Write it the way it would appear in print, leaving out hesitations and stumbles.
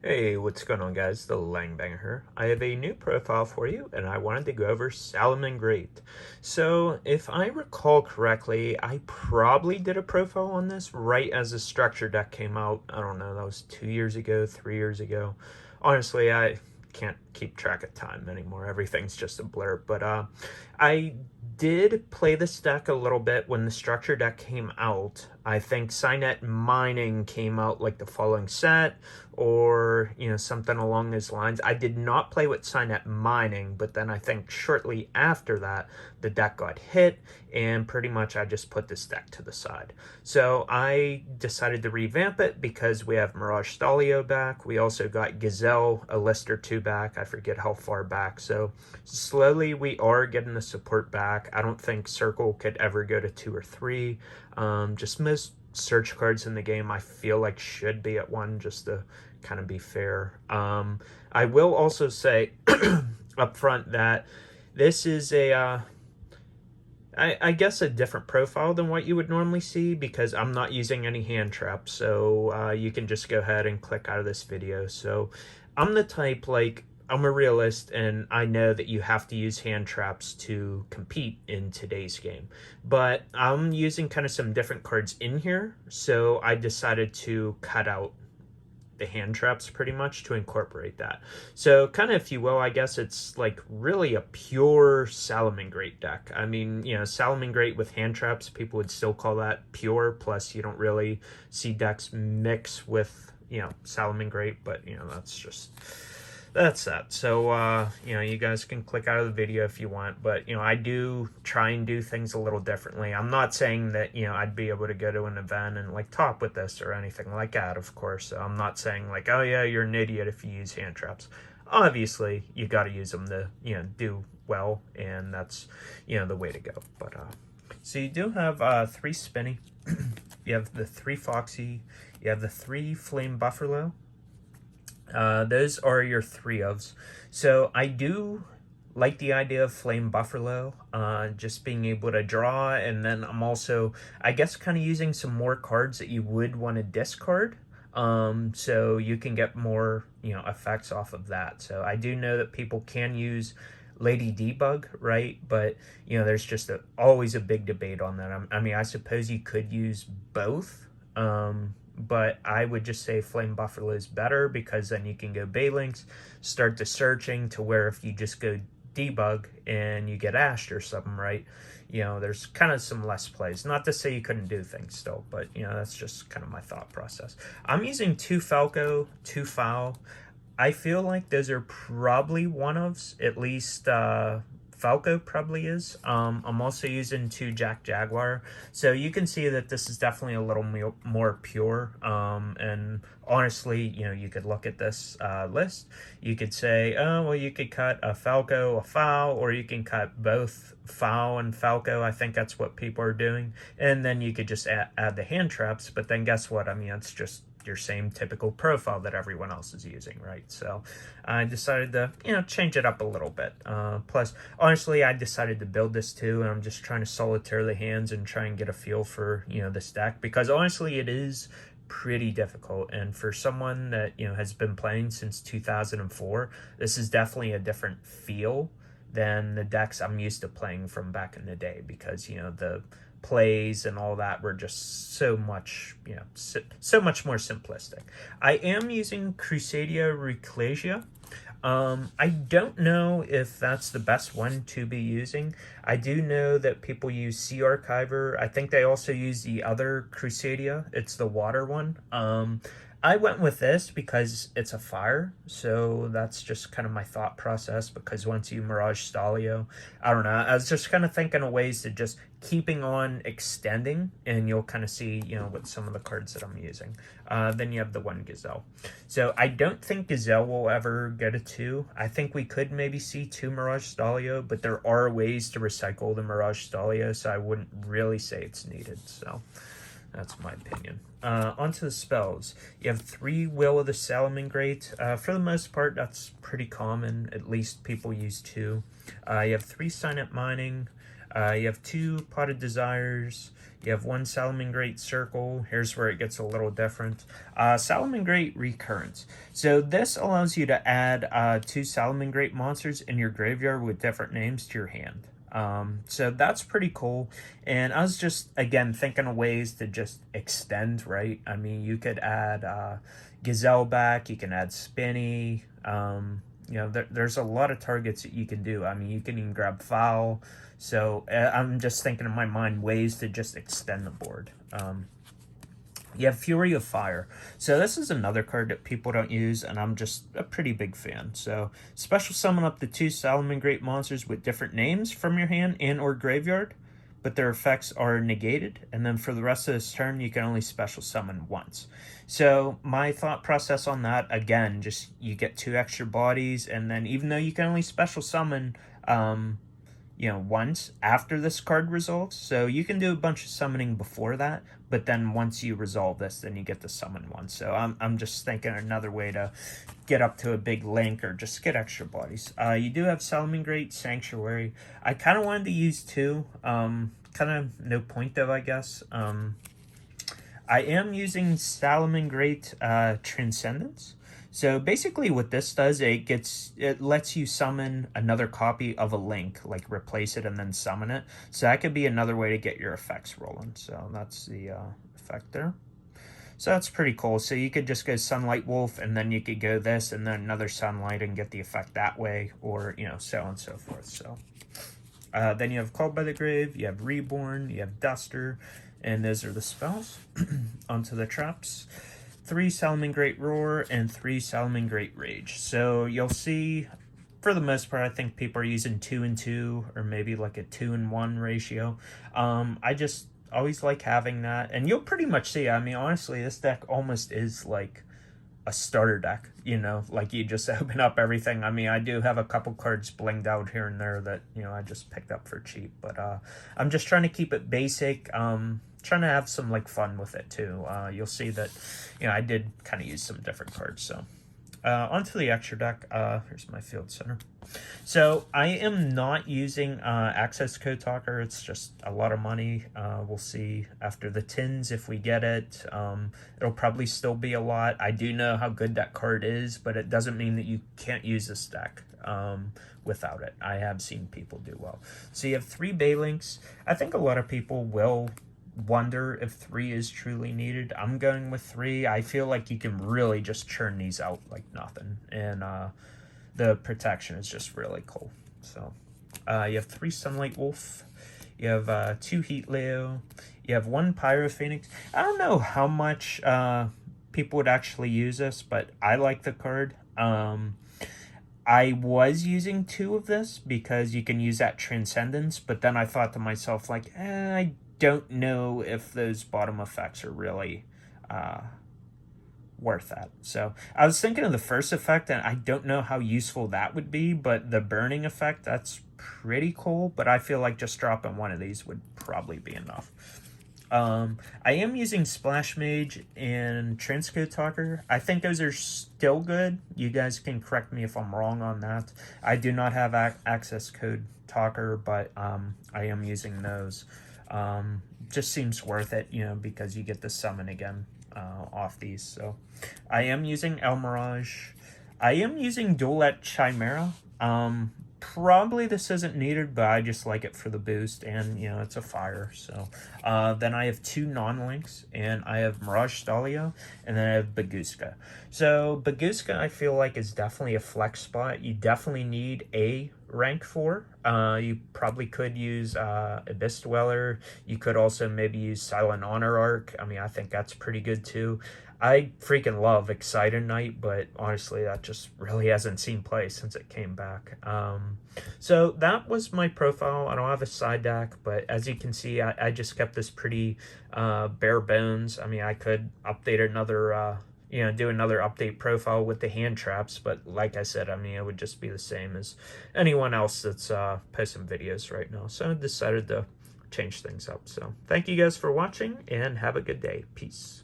Hey, what's going on guys? The Langbanger here. I have a new profile for you and I wanted to go over Salamangreat. So if I recall correctly, I probably did a profile on this right as the structure deck came out. I don't know, that was 2 years ago, 3 years ago. Honestly, I can't keep track of time anymore. Everything's just a blur. But I did play this deck a little bit when the structure deck came out. I think Signet Mining came out like the following set, or something along those lines. I did not play with Signet Mining, but then I think shortly after that the deck got hit and pretty much I just put this deck to the side. So I decided to revamp it because we have Mirage Stalio back. We also got Gazelle a list or two back. I forget how far back. So slowly we are getting the support back. I don't think Circle could ever go to 2 or 3. Just most search cards in the game I feel like should be at 1, just to kind of be fair. I will also say up front that this is I guess a different profile than what you would normally see, because I'm not using any hand traps, so you can just go ahead and click out of this video. So I'm the type, like, I'm a realist and I know that you have to use hand traps to compete in today's game, but I'm using kind of some different cards in here, so I decided to cut out the hand traps pretty much to incorporate that. So kind of, if you will, I guess it's like really a pure Salamangreat deck. I mean, Salamangreat with hand traps, people would still call that pure, plus you don't really see decks mix with, Salamangreat, but that's that. So, you guys can click out of the video if you want, but, I do try and do things a little differently. I'm not saying that, I'd be able to go to an event and, like, top with this or anything like that, of course. So I'm not saying, like, oh, yeah, you're an idiot if you use hand traps. Obviously, you got to use them to, do well, and that's, the way to go. But, so you do have 3 Spinny. You have the 3 Foxy. You have the 3 Flame Buffalo. Those are your 3 ofs. So I do like the idea of Flame Buffalo, just being able to draw, and then I'm also, I guess, kind of using some more cards that you would want to discard, so you can get more, effects off of that. So I do know that people can use Lady Debug, right? But, there's just always a big debate on that. I mean, I suppose you could use both, but I would just say Flame Buffalo is better, because then you can go Balinks, start the searching, to where if you just go Debug and you get Ashed or something, right? There's kind of some less plays. Not to say you couldn't do things still, but, that's just kind of my thought process. I'm using 2 Falco, 2 Foul. I feel like those are probably one-ofs, at least Falco probably is. I'm also using 2 Jack Jaguar, so you can see that this is definitely a little more pure, and honestly, you could look at this list, you could say, oh, well, you could cut a Falco, a Foul, or you can cut both Foul and Falco. I think that's what people are doing, and then you could just add the hand traps, but then guess what? I mean, it's just your same typical profile that everyone else is using, right? So I decided to, change it up a little bit. Plus, honestly, I decided to build this too, and I'm just trying to solitaire the hands and try and get a feel for, this deck, because honestly, it is pretty difficult, and for someone that, has been playing since 2004, this is definitely a different feel than the decks I'm used to playing from back in the day, because, the plays and all that were just so much, so much more simplistic. I am using Crusadia Reclasia. I don't know if that's the best one to be using. I do know that people use Sea Archiver. I think they also use the other Crusadia. It's the water one. I went with this because it's a fire, so that's just kind of my thought process, because once you Mirage Stalio, I don't know, I was just kind of thinking of ways to just keeping on extending, and you'll kind of see, with some of the cards that I'm using. Then you have the 1 Gazelle. So I don't think Gazelle will ever get a 2. I think we could maybe see 2 Mirage Stalio, but there are ways to recycle the Mirage Stalio, so I wouldn't really say it's needed, so that's my opinion. Onto the spells. You have 3 Will of the Salamangreat. For the most part, that's pretty common. At least people use 2. You have 3 Signet Mining. You have 2 Potted Desires. You have 1 Salamangreat Circle. Here's where it gets a little different. Salamangreat Recurrence. So this allows you to add 2 Salamangreat monsters in your graveyard with different names to your hand. So that's pretty cool. And I was just, again, thinking of ways to just extend, right? I mean, you could add Gazelle back. You can add Spinny. You know, there's a lot of targets that you can do. I mean, you can even grab Foul. So I'm just thinking in my mind ways to just extend the board. You have Fury of Fire. So this is another card that people don't use, and I'm just a pretty big fan. So special summon up to 2 Salamangreat monsters with different names from your hand and or graveyard, but their effects are negated. And then for the rest of this turn, you can only special summon once. So my thought process on that, again, just you get 2 extra bodies, and then even though you can only special summon you know, once after this card resolves. So you can do a bunch of summoning before that, but then once you resolve this, then you get to summon once. So I'm just thinking another way to get up to a big link or just get extra bodies. You do have Salamangreat Sanctuary. I kind of wanted to use 2. Kind of no point though, I guess. I am using Salamangreat Transcendence. So basically what this does, it lets you summon another copy of a link, like replace it and then summon it. So that could be another way to get your effects rolling. So that's the effect there. So that's pretty cool. So you could just go Sunlight Wolf, and then you could go this and then another Sunlight and get the effect that way, or, you know, so on and so forth. So then you have Called by the Grave, you have Reborn, you have Duster, and those are the spells. Onto the traps. 3 Salamangreat Roar and 3 Salamangreat Rage. So you'll see, for the most part, I think people are using 2 and 2, or maybe like a 2 and 1 ratio. I just always like having that, and you'll pretty much see, I mean, honestly, this deck almost is like a starter deck, you know, like you just open up everything. I mean, I do have a couple cards blinged out here and there that, you know, I just picked up for cheap, but I'm just trying to keep it basic. Trying to have some like fun with it too. You'll see that, you know, I did kind of use some different cards. So onto the extra deck. Here's my field center. So I am not using Access Code Talker. It's just a lot of money. We'll see after the tins if we get it. It'll probably still be a lot. I do know how good that card is, but it doesn't mean that you can't use this deck without it. I have seen people do well. So you have 3 Baylinks. I think a lot of people will wonder if 3 is truly needed. I'm going with 3. I feel like you can really just churn these out like nothing, and the protection is just really cool. So you have 3 Sunlight Wolf, you have 2 Heat Leo, you have 1 Pyro Phoenix. I don't know how much people would actually use this, but I like the card. I was using 2 of this because you can use that Transcendence, but then I thought to myself, like, I don't know if those bottom effects are really worth that. So I was thinking of the first effect, and I don't know how useful that would be, but the burning effect, that's pretty cool, but I feel like just dropping 1 of these would probably be enough. I am using Splash Mage and Transcode Talker. I think those are still good. You guys can correct me if I'm wrong on that. I do not have Access Code Talker, but I am using those. Just seems worth it, you know, because you get the summon again off these. So I am using El Mirage. I am using Duelet Chimera. Probably this isn't needed, but I just like it for the boost, and, you know, it's a fire. So then I have 2 non-links, and I have Mirage Stalio, and then I have Baguska. So Baguska, I feel like, is definitely a flex spot. You definitely need a rank 4. You probably could use Abyss Dweller. You could also maybe use Silent Honor Arc. I mean, I think that's pretty good too. I freaking love Excited Knight, but honestly, that just really hasn't seen play since it came back. So that was my profile. I don't have a side deck, but as you can see, I just kept this pretty bare bones. I mean, I could update another, you know, do another update profile with the hand traps, but like I said, I mean, it would just be the same as anyone else that's posting videos right now. So I decided to change things up. So thank you guys for watching, and have a good day. Peace.